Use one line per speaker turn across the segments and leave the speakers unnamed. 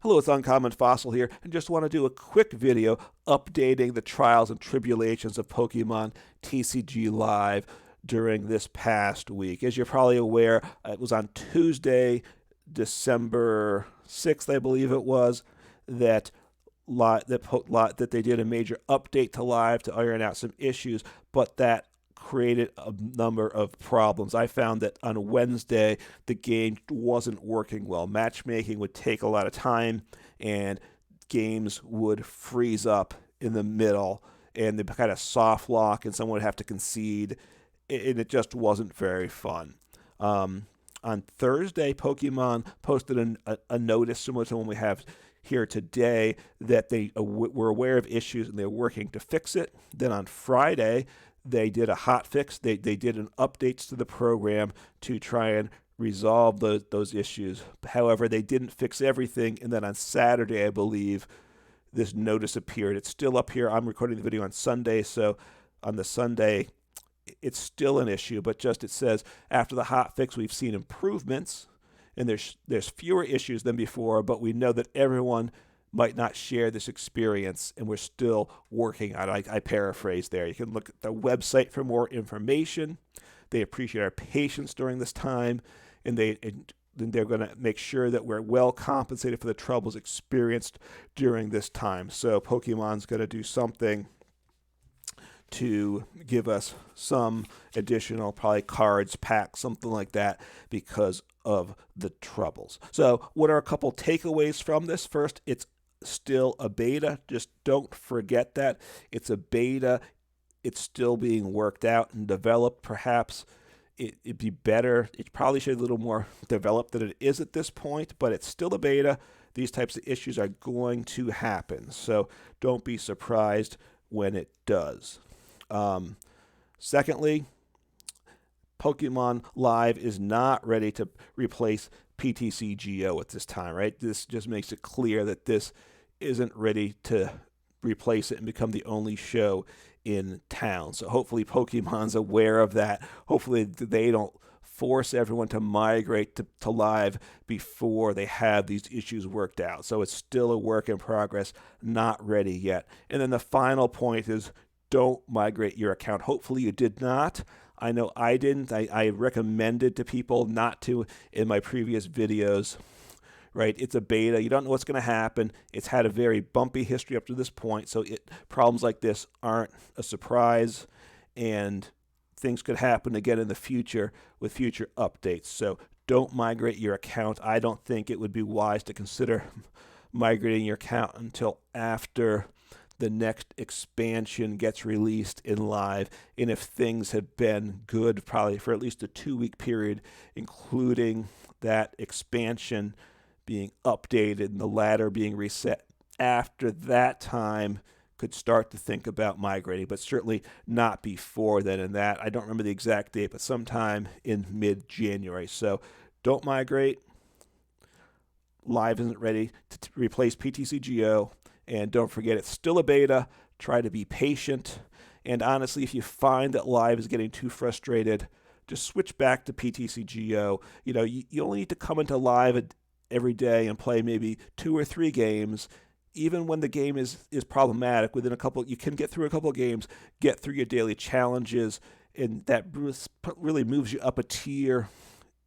Hello, it's Uncommon Fossil here, and just want to do a quick video updating the trials and tribulations of Pokemon TCG Live during this past week. As you're probably aware, it was on Tuesday, December 6th, I believe it was, that they did a major update to Live to iron out some issues, but that created a number of problems. I found that on Wednesday, the game wasn't working well. Matchmaking would take a lot of time, and games would freeze up in the middle, and they kind of soft lock, and someone would have to concede, and it just wasn't very fun. On Thursday, Pokemon posted a notice similar to one we have here today that they were aware of issues and they're working to fix it. Then on Friday, they did a hot fix. They did an updates to the program to try and resolve those issues. However, they didn't fix everything. And then on Saturday, I believe, this notice appeared. It's still up here. I'm recording the video on Sunday, so on the Sunday, it's still an issue. But just it says, after the hot fix, we've seen improvements, and there's fewer issues than before, but we know that everyone might not share this experience, and we're still working on it. I paraphrase there. You can look at the website for more information. They appreciate our patience during this time, and they're going to make sure that we're well compensated for the troubles experienced during this time. So Pokemon's going to do something to give us some additional, probably cards, packs, something like that, because of the troubles. So what are a couple takeaways from this? First, it's still a beta. Just don't forget that. It's a beta. It's still being worked out and developed. Perhaps it'd be better. It probably should be a little more developed than it is at this point, but it's still a beta. These types of issues are going to happen. So don't be surprised when it does. Secondly, Pokemon Live is not ready to replace PTCGO at this time, right? This just makes it clear that this isn't ready to replace it and become the only show in town. So hopefully Pokemon's aware of that. Hopefully they don't force everyone to migrate to Live before they have these issues worked out. So it's still a work in progress, not ready yet. And then the final point is, don't migrate your account. Hopefully you did not. I know I didn't. I recommended to people not to in my previous videos. Right? It's a beta. You don't know what's going to happen. It's had a very bumpy history up to this point, so problems like this aren't a surprise, and things could happen again in the future with future updates. So don't migrate your account. I don't think it would be wise to consider migrating your account until after the next expansion gets released in Live, and if things have been good probably for at least a 2-week period, including that expansion being updated and the ladder being reset. After that time, could start to think about migrating, but certainly not before then. And that, I don't remember the exact date, but sometime in mid-January. So don't migrate. Live isn't ready to replace PTCGO. And don't forget, it's still a beta. Try to be patient. And honestly, if you find that Live is getting too frustrated, just switch back to PTCGO. You know, you only need to come into Live every day and play maybe 2 or 3 games. Even when the game is problematic, within a couple, you can get through a couple of games, get through your daily challenges, and that really moves you up a tier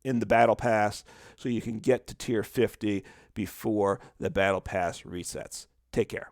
in the Battle Pass so you can get to tier 50 before the Battle Pass resets. Take care.